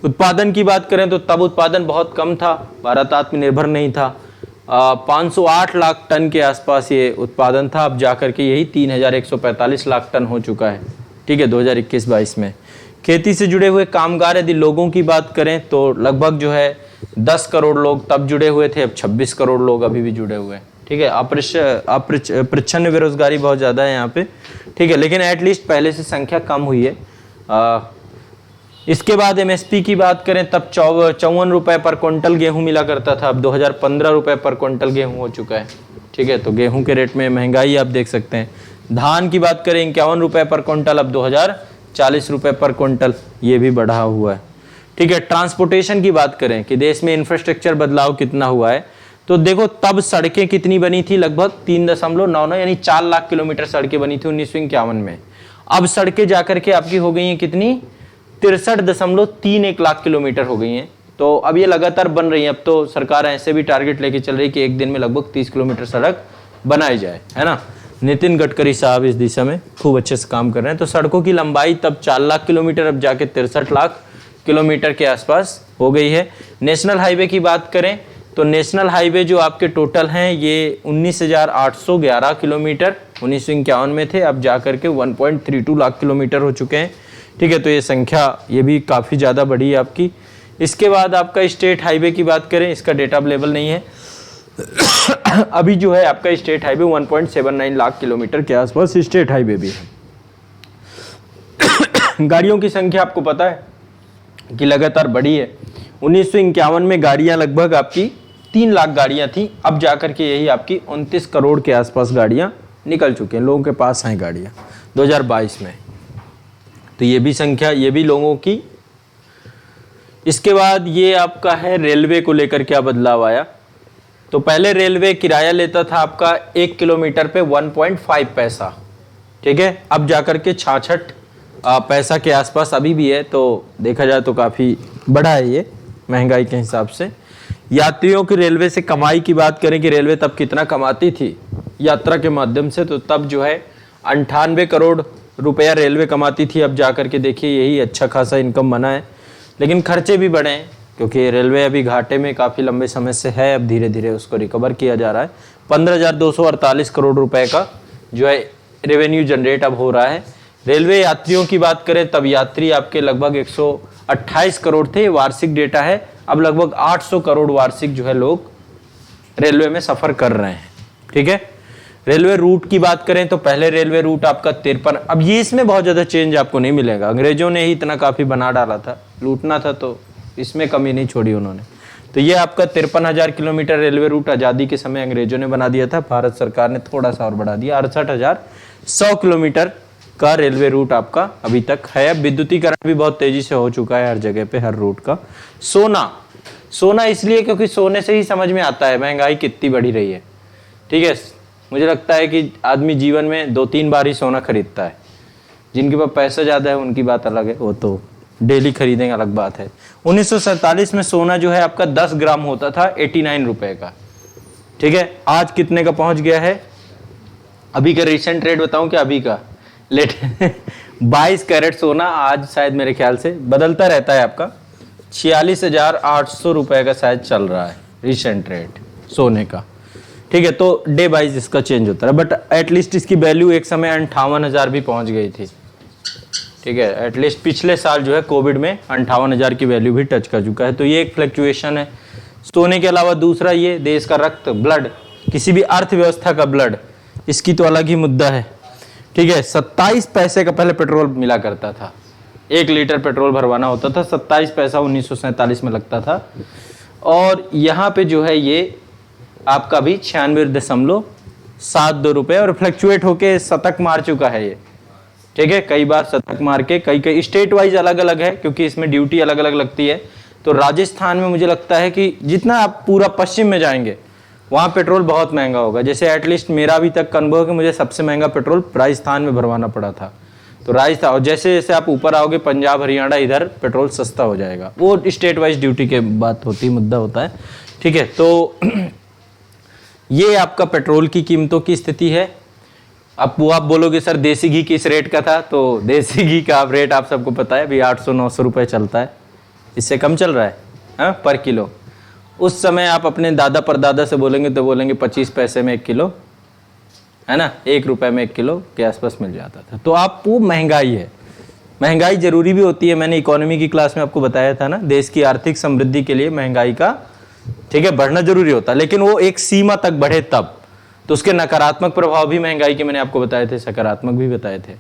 S1: उत्पादन की बात करें तो तब उत्पादन बहुत कम था, भारत आत्मनिर्भर नहीं था। 508 लाख टन के आसपास ये उत्पादन था, अब जाकर के यही 3145 लाख टन हो चुका है, ठीक है, 2021-22 में। खेती से जुड़े हुए कामगार यदि लोगों की बात करें तो लगभग जो है 10 करोड़ लोग तब जुड़े हुए थे, अब 26 करोड़ लोग अभी भी जुड़े हुए हैं, ठीक है। अप्रच्छन्न बेरोजगारी बहुत ज़्यादा है यहाँ पे, ठीक है, लेकिन एटलीस्ट पहले से संख्या कम हुई है। इसके बाद एमएसपी की बात करें तब 54 रुपए पर क्विंटल गेहूं मिला करता था, अब 2015 रुपए पर क्विंटल गेहूं हो चुका है, ठीक है। तो गेहूं के रेट में महंगाई आप देख सकते हैं। धान की बात करें 51 रुपए पर क्विंटल, अब 2040 रुपए पर क्विंटल, ये भी बढ़ा हुआ है, ठीक है। ट्रांसपोर्टेशन की बात करें कि देश में इंफ्रास्ट्रक्चर बदलाव कितना हुआ है, तो देखो तब सड़कें कितनी बनी थी, लगभग 3.99 यानी 4 लाख किलोमीटर सड़कें बनी थी 1951 में। अब सड़कें जाकर के आपकी हो गई हैं कितनी, 63.31 लाख किलोमीटर हो गई हैं। तो अब ये लगातार बन रही है। अब तो सरकार ऐसे भी टारगेट लेके चल रही है कि एक दिन में लगभग 30 किलोमीटर सड़क बनाई जाए, है ना। नितिन गडकरी साहब इस दिशा में खूब अच्छे से काम कर रहे हैं। तो सड़कों की लंबाई तब 4 लाख किलोमीटर, अब जाके 63 लाख किलोमीटर के आसपास हो गई है। नेशनल हाईवे की बात करें तो नेशनल हाईवे जो आपके टोटल हैं ये 19,811 किलोमीटर 1951 में थे, अब जाकर के 1.32 लाख किलोमीटर हो चुके हैं, ठीक है। तो ये संख्या ये भी काफ़ी ज़्यादा बढ़ी है आपकी। इसके बाद आपका स्टेट हाईवे की बात करें, इसका डेटा अवेलेबल नहीं है अभी जो है आपका स्टेट हाईवे 1.79 लाख किलोमीटर के आसपास स्टेट हाईवे भी है। गाड़ियों की संख्या आपको पता है कि लगातार बढ़ी है। 1951 में गाड़ियां लगभग आपकी 3 लाख गाड़ियां थी, अब जाकर के यही आपकी 29 करोड़ के आसपास गाड़ियां निकल चुके हैं, लोगों के पास हैं गाड़ियां 2022 में, तो ये भी संख्या, ये भी लोगों की। इसके बाद ये आपका है रेलवे को लेकर क्या बदलाव आया। तो पहले रेलवे किराया लेता था आपका 1 किलोमीटर पे 1.5 पैसा, ठीक है। अब जाकर के 66 पैसा के आसपास अभी भी है। तो देखा जाए तो काफ़ी बड़ा है ये महंगाई के हिसाब से। यात्रियों की रेलवे से कमाई की बात करें कि रेलवे तब कितना कमाती थी यात्रा के माध्यम से, तो तब जो है 98 करोड़ रुपया रेलवे कमाती थी। अब जाकर के देखिए यही अच्छा खासा इनकम बना है, लेकिन खर्चे भी बढ़े हैं क्योंकि रेलवे अभी घाटे में काफ़ी लंबे समय से है। अब धीरे धीरे उसको रिकवर किया जा रहा है। 15,248 करोड़ रुपए का जो है रेवेन्यू जनरेट अब हो रहा है। रेलवे यात्रियों की बात करें तब यात्री आपके लगभग 128 करोड़ थे, वार्षिक डेटा है। अब लगभग 800 करोड़ वार्षिक जो है लोग रेलवे में सफ़र कर रहे हैं, ठीक है। रेलवे रूट की बात करें तो पहले रेलवे रूट आपका 53, अब ये इसमें बहुत ज़्यादा चेंज आपको नहीं मिलेगा। अंग्रेजों ने ही इतना काफ़ी बना डाला था, लूटना था तो इसमें कमी नहीं छोड़ी उन्होंने। तो ये आपका 53,000 किलोमीटर रेलवे रूट आज़ादी के समय अंग्रेजों ने बना दिया था। भारत सरकार ने थोड़ा सा और बढ़ा दिया, 68,100 किलोमीटर का रेलवे रूट आपका अभी तक है। विद्युतीकरण भी बहुत तेजी से हो चुका है हर जगह पे, हर रूट का। सोना इसलिए क्योंकि सोने से ही समझ में आता है महंगाई कितनी बढ़ी रही है, ठीक है। मुझे लगता है कि आदमी जीवन में 2-3 बार ही सोना खरीदता है। जिनके पास पैसा ज़्यादा है उनकी बात अलग है, वो तो डेली खरीदेंगे, अलग बात है। 1947 में सोना जो है आपका 10 ग्राम होता था 89 रुपए का, ठीक है। आज कितने का पहुंच गया है? अभी का रिसेंट रेट बताऊं क्या? अभी का लेट 22 कैरेट सोना आज शायद मेरे ख्याल से बदलता रहता है आपका 46,800 रुपए का शायद चल रहा है रिसेंट रेट सोने का, ठीक है। तो डे वाइज इसका चेंज होता है, बट एटलीस्ट इसकी वैल्यू एक समय 58,000 भी पहुंच गई थी, ठीक है। एटलीस्ट पिछले साल जो है कोविड में 58,000 की वैल्यू भी टच कर चुका है। तो ये एक फ्लक्चुएशन है। सोने के अलावा दूसरा ये देश का रक्त, ब्लड, किसी भी अर्थव्यवस्था का ब्लड, इसकी तो अलग ही मुद्दा है, ठीक है। 27 पैसे का पहले पेट्रोल मिला करता था, 1 लीटर पेट्रोल भरवाना होता था, 27 पैसा 1947 में लगता था। और यहाँ पे जो है ये आपका भी 96.72 रुपये और फ्लक्चुएट होके शतक मार चुका है ये, ठीक है। कई बार शतक मार के, कई स्टेट वाइज अलग अलग है क्योंकि इसमें ड्यूटी अलग अलग लगती है। तो राजस्थान में मुझे लगता है कि जितना आप पूरा पश्चिम में जाएंगे वहाँ पेट्रोल बहुत महंगा होगा। जैसे एटलीस्ट मेरा अभी तक का अनुभव है कि मुझे सबसे महंगा पेट्रोल राजस्थान में भरवाना पड़ा था। तो राजस्थान, और जैसे जैसे आप ऊपर आओगे पंजाब हरियाणा, इधर पेट्रोल सस्ता हो जाएगा। वो स्टेट वाइज ड्यूटी के बात होती, मुद्दा होता है, ठीक है। तो ये आपका पेट्रोल की कीमतों की स्थिति है। अब वो आप बोलोगे सर देसी घी किस रेट का था, तो देसी घी का आप रेट आप सबको पता है, अभी 800-900 रुपये चलता है, इससे कम चल रहा है पर किलो। उस समय आप अपने दादा परदादा से बोलेंगे तो बोलेंगे 25 पैसे में 1 किलो, है ना, 1 रुपये में 1 किलो के आसपास मिल जाता था। तो आप वो महंगाई है, महंगाई जरूरी भी होती है। मैंने इकोनॉमी की क्लास में आपको बताया था ना, देश की आर्थिक समृद्धि के लिए महंगाई का, ठीक है, बढ़ना जरूरी होता है, लेकिन वो एक सीमा तक बढ़े तब। तो उसके नकारात्मक प्रभाव भी महंगाई के मैंने आपको बताए थे, सकारात्मक भी बताए थे।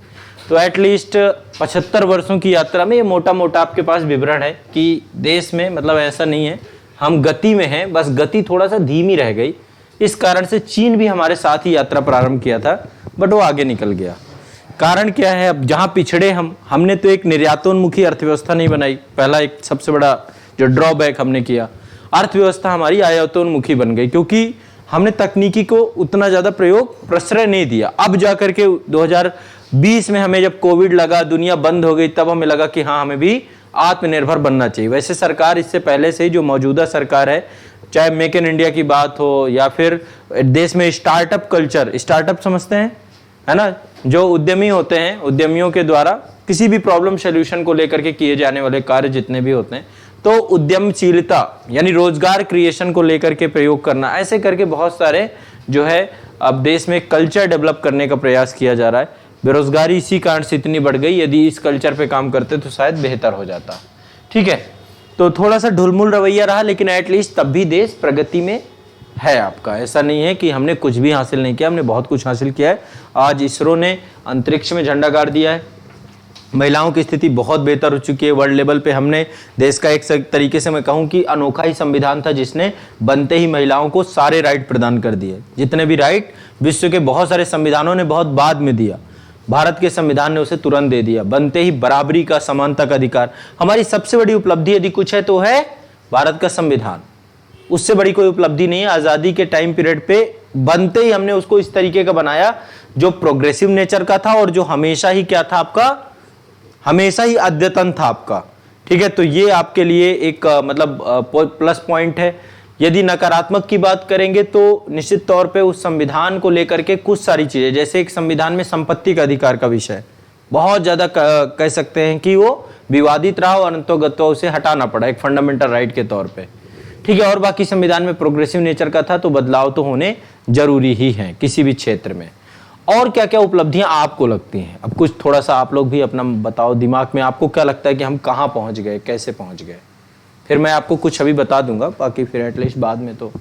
S1: तो एटलीस्ट 75 वर्षों की यात्रा में ये मोटा मोटा आपके पास विवरण है कि देश में, मतलब ऐसा नहीं है हम गति में हैं, बस गति थोड़ा सा धीमी रह गई। इस कारण से चीन भी हमारे साथ ही यात्रा प्रारंभ किया था, बट वो आगे निकल गया। कारण क्या है, अब जहाँ पिछड़े हमने तो एक निर्यातोन्मुखी अर्थव्यवस्था नहीं बनाई। पहला एक सबसे बड़ा जो ड्रॉबैक हमने किया, अर्थव्यवस्था हमारी आयातोन्मुखी बन गई क्योंकि हमने तकनीकी को उतना ज़्यादा प्रयोग प्रश्रय नहीं दिया। अब जाकर के 2020 में हमें जब कोविड लगा, दुनिया बंद हो गई, तब हमें लगा कि हाँ हमें भी आत्मनिर्भर बनना चाहिए। वैसे सरकार इससे पहले से ही, जो मौजूदा सरकार है, चाहे मेक इन इंडिया की बात हो या फिर देश में स्टार्टअप कल्चर, स्टार्टअप समझते हैं, है ना, जो उद्यमी होते हैं, उद्यमियों के द्वारा किसी भी प्रॉब्लम सोल्यूशन को लेकर के किए जाने वाले कार्य जितने भी होते हैं, तो उद्यमशीलता यानी रोजगार क्रिएशन को लेकर के प्रयोग करना, ऐसे करके बहुत सारे जो है अब देश में कल्चर डेवलप करने का प्रयास किया जा रहा है। बेरोजगारी इसी कारण से इतनी बढ़ गई, यदि इस कल्चर पे काम करते तो शायद बेहतर हो जाता, ठीक है। तो थोड़ा सा ढुलमुल रवैया रहा, लेकिन एटलीस्ट तब भी देश प्रगति में है आपका। ऐसा नहीं है कि हमने कुछ भी हासिल नहीं किया, हमने बहुत कुछ हासिल किया है। आज इसरो ने अंतरिक्ष में झंडा गाड़ दिया है, महिलाओं की स्थिति बहुत बेहतर हो चुकी है वर्ल्ड लेवल पे। हमने देश का एक तरीके से मैं कहूँ कि अनोखा ही संविधान था जिसने बनते ही महिलाओं को सारे राइट प्रदान कर दिए। जितने भी राइट विश्व के बहुत सारे संविधानों ने बहुत बाद में दिया, भारत के संविधान ने उसे तुरंत दे दिया, बनते ही बराबरी का, समानता का अधिकार। हमारी सबसे बड़ी उपलब्धि यदि कुछ है तो है भारत का संविधान। उससे बड़ी कोई उपलब्धि नहीं है। आजादी के टाइम पीरियड पे बनते ही हमने उसको इस तरीके का बनाया जो प्रोग्रेसिव नेचर का था और जो हमेशा ही क्या था आपका, हमेशा ही अद्यतन था आपका। ठीक है, तो ये आपके लिए एक मतलब प्लस पॉइंट है। यदि नकारात्मक की बात करेंगे तो निश्चित तौर पे उस संविधान को लेकर के कुछ सारी चीजें, जैसे एक संविधान में संपत्ति का अधिकार का विषय बहुत ज्यादा कह सकते हैं कि वो विवादित रहा और अंतोगत्वा उसे हटाना पड़ा एक फंडामेंटल राइट के तौर पे। ठीक है, और बाकी संविधान में प्रोग्रेसिव नेचर का था, तो बदलाव तो होने जरूरी ही हैं किसी भी क्षेत्र में। और क्या क्या उपलब्धियां आपको लगती हैं, अब कुछ थोड़ा सा आप लोग भी अपना बताओ, दिमाग में आपको क्या लगता है कि हम कहाँ पहुंच गए, कैसे पहुंच गए। फिर मैं आपको कुछ अभी बता दूंगा, बाकी फिर एटलीस्ट बाद में। तो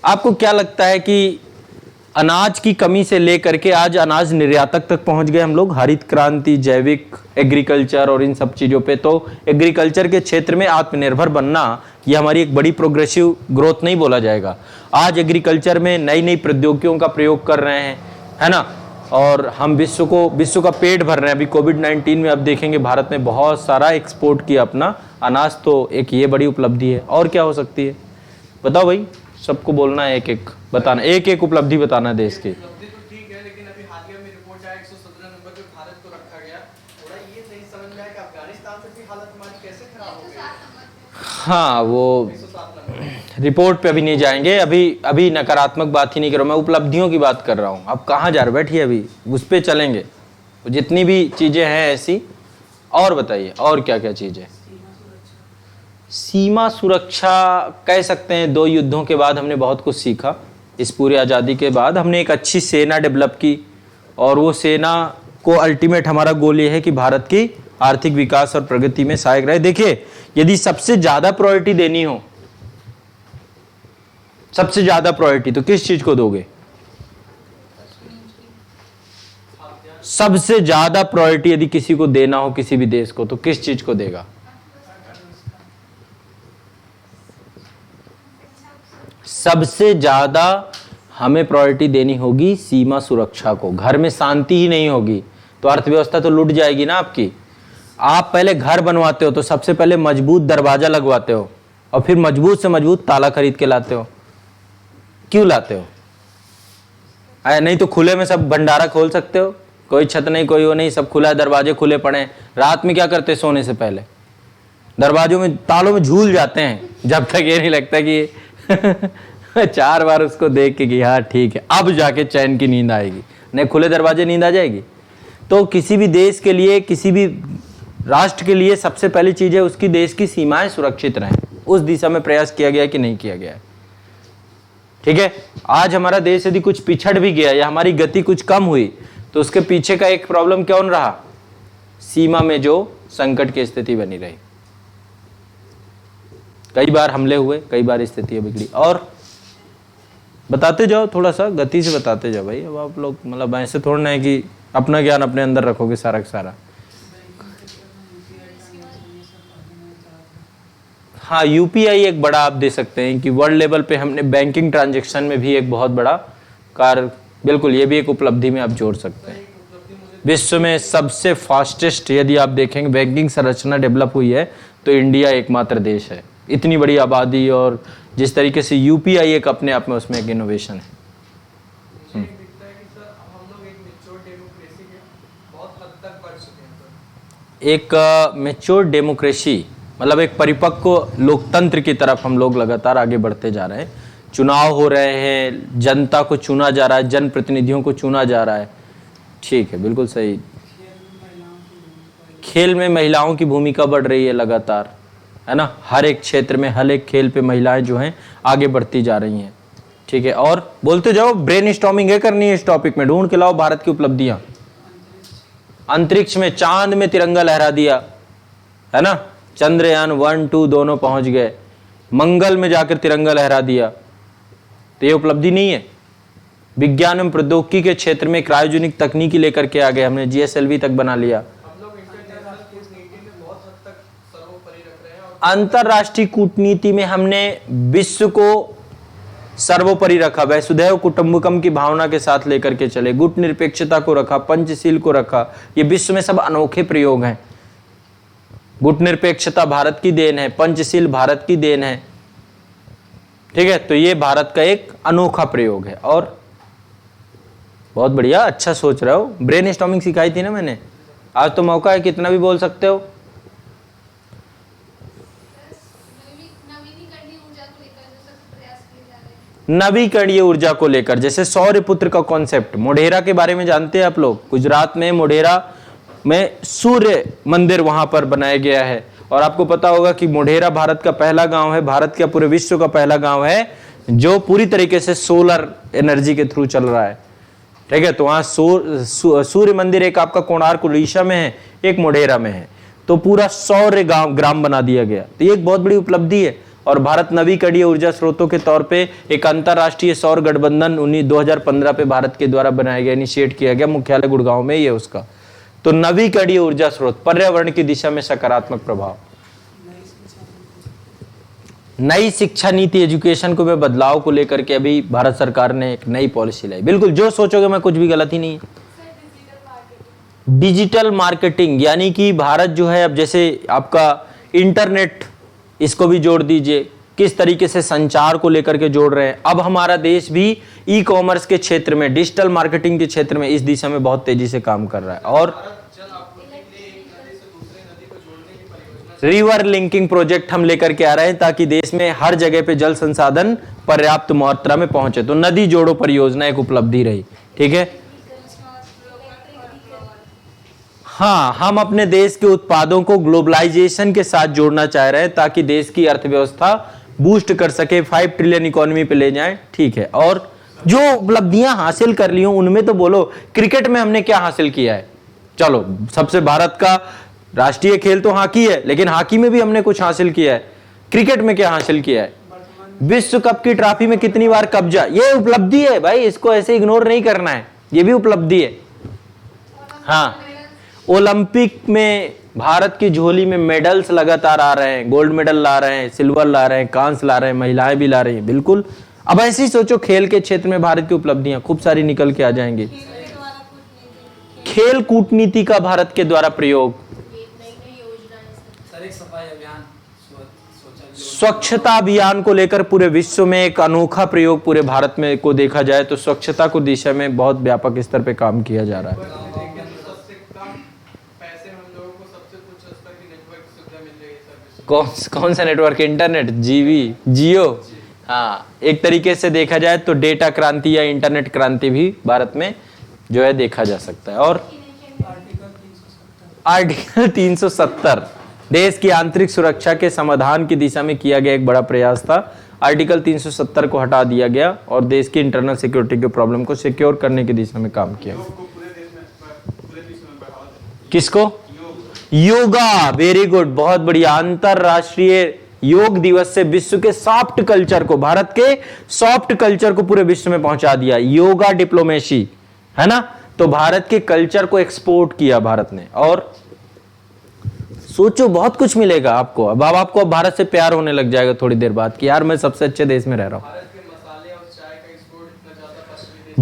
S1: आपको क्या लगता है कि अनाज की कमी से लेकर के आज अनाज निर्यातक तक पहुंच गए हम लोग, हरित क्रांति, जैविक एग्रीकल्चर और इन सब चीजों पे। तो एग्रीकल्चर के क्षेत्र में आत्मनिर्भर बनना ये हमारी एक बड़ी प्रोग्रेसिव ग्रोथ नहीं बोला जाएगा। आज एग्रीकल्चर में नई नई प्रौद्योगिकियों का प्रयोग कर रहे हैं, है ना, और हम विश्व का पेट भर रहे हैं। अभी कोविड-19 में अब देखेंगे भारत ने बहुत सारा एक्सपोर्ट किया अपना अनाज, तो एक ये बड़ी उपलब्धि है। और क्या हो सकती है बताओ भाई, सबको बोलना है, एक एक बताना, एक एक उपलब्धि बताना है देश की।
S2: उपलब्धि तो ठीक है, लेकिन अभी हालिया में रिपोर्ट आया 117 नंबर पे भारत को रखा गया। थोड़ा ये नहीं समझ में आया कि अफगानिस्तान से भी हालत हमारी कैसे खराब हो गई।
S1: हाँ, वो
S2: 107 नंबर
S1: रिपोर्ट पे अभी नहीं जाएंगे, अभी नकारात्मक बात ही नहीं कर रहा हूँ, मैं उपलब्धियों की बात कर रहा हूँ। अब कहाँ जा रहे बैठिए, अभी उस पर चलेंगे। जितनी भी चीजें हैं ऐसी, और बताइए और क्या क्या चीजें। सीमा सुरक्षा कह सकते हैं, 2 युद्धों के बाद हमने बहुत कुछ सीखा। इस पूरी आज़ादी के बाद हमने एक अच्छी सेना डेवलप की, और वो सेना को अल्टीमेट हमारा गोल ये है कि भारत की आर्थिक विकास और प्रगति में सहायक रहे। देखिए, यदि सबसे ज्यादा प्रायोरिटी देनी हो, सबसे ज्यादा प्रायोरिटी, तो किस चीज को दोगे? सबसे ज्यादा प्रायोरिटी यदि किसी को देना हो, किसी भी देश को, तो किस चीज को देगा? सबसे ज्यादा हमें प्रायोरिटी देनी होगी सीमा सुरक्षा को। घर में शांति ही नहीं होगी तो अर्थव्यवस्था तो लूट जाएगी ना आपकी। आप पहले घर बनवाते हो तो सबसे पहले मजबूत दरवाजा लगवाते हो, और फिर मजबूत से मजबूत ताला खरीद के लाते हो। क्यों लाते हो? नहीं तो खुले में सब भंडारा खोल सकते हो, कोई छत नहीं, कोई वो नहीं, सब खुला है, दरवाजे खुले पड़े हैं। रात में क्या करते, सोने से पहले दरवाजों में, तालों में झूल जाते हैं, जब तक ये नहीं लगता कि 4 बार उसको देख के कि हाँ ठीक है, अब जाके चैन की नींद आएगी। नहीं, खुले दरवाजे नींद आ जाएगी। तो किसी भी देश के लिए, किसी भी राष्ट्र के लिए सबसे पहली चीज है उसकी देश की सीमाएं सुरक्षित रहें। उस दिशा में प्रयास किया गया कि नहीं किया गया है? ठीक है, आज हमारा देश यदि कुछ पिछड़ भी गया या हमारी गति कुछ कम हुई, तो उसके पीछे का एक प्रॉब्लम कौन रहा? सीमा में जो संकट की स्थिति बनी रही। कई बार हमले हुए, कई बार स्थितियां बिगड़ी। और बताते जाओ, थोड़ा सा गति से बताते जाओ भाई। अब आप लोग मतलब ऐसे थोड़ा ना है कि अपना ज्ञान अपने अंदर रखोगे सारा का सारा। हाँ, यूपीआई एक बड़ा आप दे सकते हैं कि वर्ल्ड लेवल पे हमने बैंकिंग ट्रांजैक्शन में भी एक बहुत बड़ा कार्य, बिल्कुल ये भी एक उपलब्धि में आप जोड़ सकते हैं। विश्व में सबसे फास्टेस्ट यदि आप देखेंगे बैंकिंग संरचना डेवलप हुई है तो इंडिया एकमात्र देश है। इतनी बड़ी आबादी और जिस तरीके से यूपीआई एक अपने आप में उसमें एक इनोवेशन है। एक मैच्योर डेमोक्रेसी मतलब एक परिपक्व लोकतंत्र की तरफ हम लोग लगातार आगे बढ़ते जा रहे हैं। चुनाव हो रहे हैं, जनता को चुना जा रहा है, जनप्रतिनिधियों को चुना जा रहा है। ठीक है, बिल्कुल सही। खेल में महिलाओं की भूमिका बढ़ रही है लगातार, है ना। हर एक क्षेत्र में, हर एक खेल पे महिलाएं जो हैं आगे बढ़ती जा रही हैं। ठीक है, और बोलते जाओ, ब्रेन स्टॉर्मिंग है करनी है इस टॉपिक में। ढूंढ के लाओ भारत की उपलब्धियां। अंतरिक्ष में चांद में तिरंगा लहरा दिया, है ना। चंद्रयान 1, 2 दोनों पहुंच गए। मंगल में जाकर तिरंगा लहरा दिया, तो ये उपलब्धि नहीं है। विज्ञान एवं प्रौद्योगिकी के क्षेत्र में क्रायोजेनिक तकनीकी लेकर के आ गए, हमने GSLV तक बना लिया। अंतरराष्ट्रीय कूटनीति में हमने विश्व को सर्वोपरि रखा, वसुधैव कुटुंबकम की भावना के साथ लेकर के चले, गुट निरपेक्षता को रखा, पंचशील को रखा। ये विश्व में सब अनोखे प्रयोग हैं। गुट निरपेक्षता भारत की देन है, पंचशील भारत की देन है, ठीक है। तो ये भारत का एक अनोखा प्रयोग है। और बहुत बढ़िया, अच्छा सोच रहे हो। ब्रेन स्टॉर्मिंग सिखाई थी ना मैंने, आज तो मौका है, कितना भी बोल सकते हो। नवीकरणीय ऊर्जा को लेकर, जैसे सौर्य पुत्र का कॉन्सेप्ट, मोढेरा के बारे में जानते हैं आप लोग। गुजरात में मोढेरा में सूर्य मंदिर वहां पर बनाया गया है। और आपको पता होगा कि मोढेरा भारत का पहला गांव है, भारत का पूरे विश्व का पहला गांव है जो पूरी तरीके से सोलर एनर्जी के थ्रू चल रहा है, ठीक है। तो वहां सूर्य मंदिर एक आपका कोणार्क उड़ीसा में है, एक मोढेरा में है। तो पूरा सौर्य ग्राम बना दिया गया। तो ये एक बहुत बड़ी उपलब्धि है। और भारत नवीकरणीय ऊर्जा स्रोतों के तौर पे एक अंतरराष्ट्रीय सौर गठबंधन 2015 पे भारत के द्वारा बनाया गया, इनिशिएट किया गया, मुख्यालय गुड़गांव में ये उसका। तो नवीकरणीय ऊर्जा स्रोत, पर्यावरण की दिशा में सकारात्मक प्रभाव। नई शिक्षा नीति, एजुकेशन को में बदलाव को लेकर के अभी भारत सरकार ने एक नई पॉलिसी लाई। बिल्कुल जो सोचोगे मैं, कुछ भी गलत ही नहीं है। डिजिटल मार्केटिंग, यानी कि भारत जो है अब जैसे आपका इंटरनेट, इसको भी जोड़ दीजिए, किस तरीके से संचार को लेकर के जोड़ रहे हैं। अब हमारा देश भी ई कॉमर्स के क्षेत्र में, डिजिटल मार्केटिंग के क्षेत्र में इस दिशा में बहुत तेजी से काम कर रहा है। और रिवर लिंकिंग प्रोजेक्ट हम लेकर के आ रहे हैं ताकि देश में हर जगह पे जल संसाधन पर्याप्त मात्रा में पहुंचे। तो नदी जोड़ो परियोजना एक उपलब्धि रही, ठीक है। हाँ, हम अपने देश के उत्पादों को ग्लोबलाइजेशन के साथ जोड़ना चाह रहे हैं ताकि देश की अर्थव्यवस्था बूस्ट कर सके, 5 ट्रिलियन इकोनॉमी पे ले जाएं, ठीक है। और जो उपलब्धियां हासिल कर ली हो उनमें तो बोलो। क्रिकेट में हमने क्या हासिल किया है? चलो, सबसे भारत का राष्ट्रीय खेल तो हॉकी है, लेकिन हॉकी में भी हमने कुछ हासिल किया है। क्रिकेट में क्या हासिल किया है? विश्व कप की ट्रॉफी में कितनी बार कब्जा, ये उपलब्धि है भाई, इसको ऐसे इग्नोर नहीं करना है, ये भी उपलब्धि है। हाँ, ओलंपिक में भारत की झोली में मेडल्स लगातार आ रहे हैं, गोल्ड मेडल ला रहे हैं, सिल्वर ला रहे हैं, कांस्य ला रहे हैं, महिलाएं भी ला रही हैं। बिल्कुल, अब ऐसे ही सोचो, खेल के क्षेत्र में भारत की उपलब्धियां खूब सारी निकल के आ जाएंगी। खेल कूटनीति का भारत के द्वारा प्रयोग, स्वच्छता अभियान को लेकर पूरे विश्व में एक अनोखा प्रयोग पूरे भारत में को देखा जाए तो स्वच्छता को दिशा में बहुत व्यापक स्तर पे काम किया जा रहा है। कौन सा नेटवर्क? इंटरनेट, जीवी, जियो। हाँ, एक तरीके से देखा जाए तो डेटा क्रांति या इंटरनेट क्रांति भी भारत में जो है देखा जा सकता है। और आर्टिकल 370 देश की आंतरिक सुरक्षा के समाधान की दिशा में किया गया एक बड़ा प्रयास था। आर्टिकल 370 को हटा दिया गया और देश की इंटरनल सिक्योरिटी के प्रॉब्लम को सिक्योर करने की दिशा में काम किया। किसको? योगा, वेरी गुड, बहुत बढ़िया। अंतरराष्ट्रीय योग दिवस से विश्व के सॉफ्ट कल्चर को, भारत के सॉफ्ट कल्चर को पूरे विश्व में पहुंचा दिया। योगा डिप्लोमेसी, है ना। तो भारत के कल्चर को एक्सपोर्ट किया भारत ने। और सोचो, बहुत कुछ मिलेगा आपको। अब आपको भारत से प्यार होने लग जाएगा थोड़ी देर बाद कि यार मैं सबसे अच्छे देश में रह रहा हूं।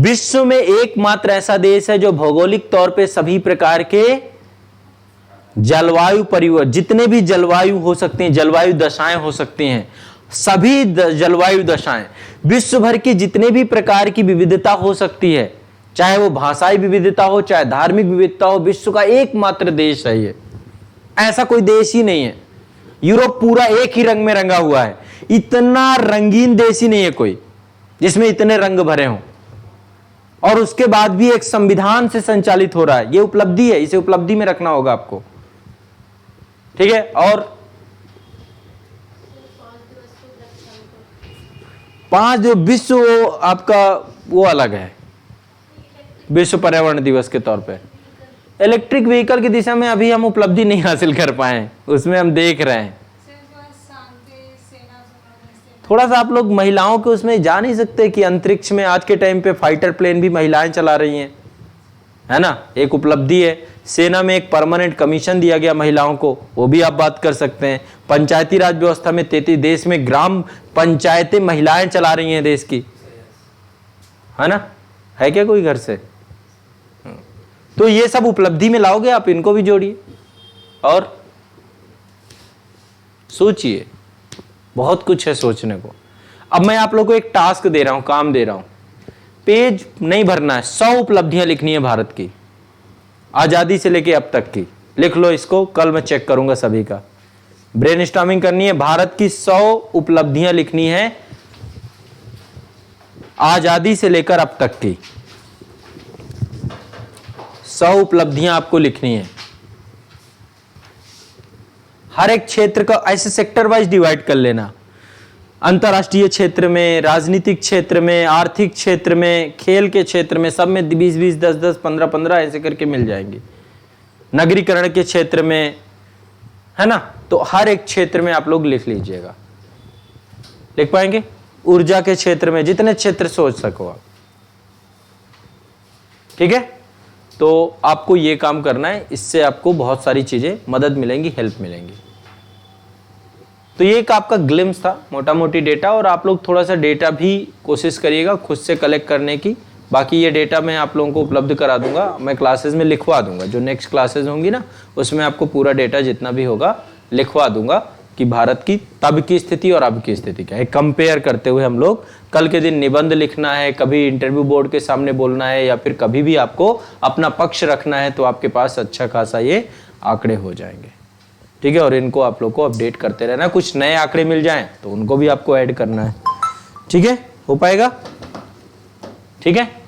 S1: विश्व में एकमात्र ऐसा देश है जो भौगोलिक तौर पे सभी प्रकार के जलवायु परिवर्तन, जितने भी जलवायु हो सकते हैं, जलवायु दशाएं हो सकती हैं, सभी जलवायु दशाएं, विश्व भर की जितने भी प्रकार की विविधता हो सकती है, चाहे वो भाषाई विविधता हो, चाहे धार्मिक विविधता हो, विश्व का एकमात्र देश है ये। ऐसा कोई देश ही नहीं है। यूरोप पूरा एक ही रंग में रंगा हुआ है, इतना रंगीन देश ही नहीं है कोई जिसमें इतने रंग भरे हों, और उसके बाद भी एक संविधान से संचालित हो रहा है। ये उपलब्धि है, इसे उपलब्धि में रखना होगा आपको, ठीक है। और 5 जो विश्व आपका वो अलग है, विश्व पर्यावरण दिवस के तौर पे इलेक्ट्रिक व्हीकल की दिशा में अभी हम उपलब्धि नहीं हासिल कर पाए, उसमें हम देख रहे हैं। थोड़ा सा आप लोग महिलाओं के उसमें जा नहीं सकते कि अंतरिक्ष में आज के टाइम पे फाइटर प्लेन भी महिलाएं चला रही हैं, है ना, एक उपलब्धि है। सेना में एक परमानेंट कमीशन दिया गया महिलाओं को, वो भी आप बात कर सकते हैं। पंचायती राज व्यवस्था में 33 देश में ग्राम पंचायतें महिलाएं चला रही हैं देश की, है ना, है क्या कोई घर से? तो ये सब उपलब्धि में लाओगे आप, इनको भी जोड़िए और सोचिए, बहुत कुछ है सोचने को। अब मैं आप लोगों को एक टास्क दे रहा हूं, काम दे रहा हूं, पेज नहीं भरना है, 100 उपलब्धियां लिखनी है भारत की, आजादी से लेके अब तक की। लिख लो इसको, कल मैं चेक करूंगा सभी का। ब्रेनस्टॉर्मिंग करनी है, भारत की 100 उपलब्धियां लिखनी है आजादी से लेकर अब तक की। 100 उपलब्धियां आपको लिखनी है। हर एक क्षेत्र का ऐसे सेक्टर वाइज डिवाइड कर लेना, अंतरराष्ट्रीय क्षेत्र में, राजनीतिक क्षेत्र में, आर्थिक क्षेत्र में, खेल के क्षेत्र में, सब में 20-20, 10-10, 15-15 ऐसे करके मिल जाएंगे। नगरीकरण के क्षेत्र में, है ना, तो हर एक क्षेत्र में आप लोग लिख लीजिएगा। लिख पाएंगे? ऊर्जा के क्षेत्र में, जितने क्षेत्र सोच सको आप, ठीक है। तो आपको ये काम करना है, इससे आपको बहुत सारी चीजें मदद मिलेंगी, हेल्प मिलेंगी। तो ये एक आपका ग्लिम्स था, मोटा मोटी डेटा, और आप लोग थोड़ा सा डेटा भी कोशिश करिएगा खुद से कलेक्ट करने की। बाकी ये डेटा मैं आप लोगों को उपलब्ध करा दूंगा, मैं क्लासेस में लिखवा दूंगा, जो नेक्स्ट क्लासेस होंगी ना उसमें आपको पूरा डेटा जितना भी होगा लिखवा दूंगा कि भारत की तब की स्थिति और अब की स्थिति क्या है, कंपेयर करते हुए हम लोग कल के दिन निबंध लिखना है, कभी इंटरव्यू बोर्ड के सामने बोलना है, या फिर कभी भी आपको अपना पक्ष रखना है, तो आपके पास अच्छा खासा ये आंकड़े हो जाएंगे, ठीक है। और इनको आप लोग को अपडेट करते रहना, कुछ नए आंकड़े मिल जाएं तो उनको भी आपको ऐड करना है, ठीक है। हो पाएगा? ठीक है।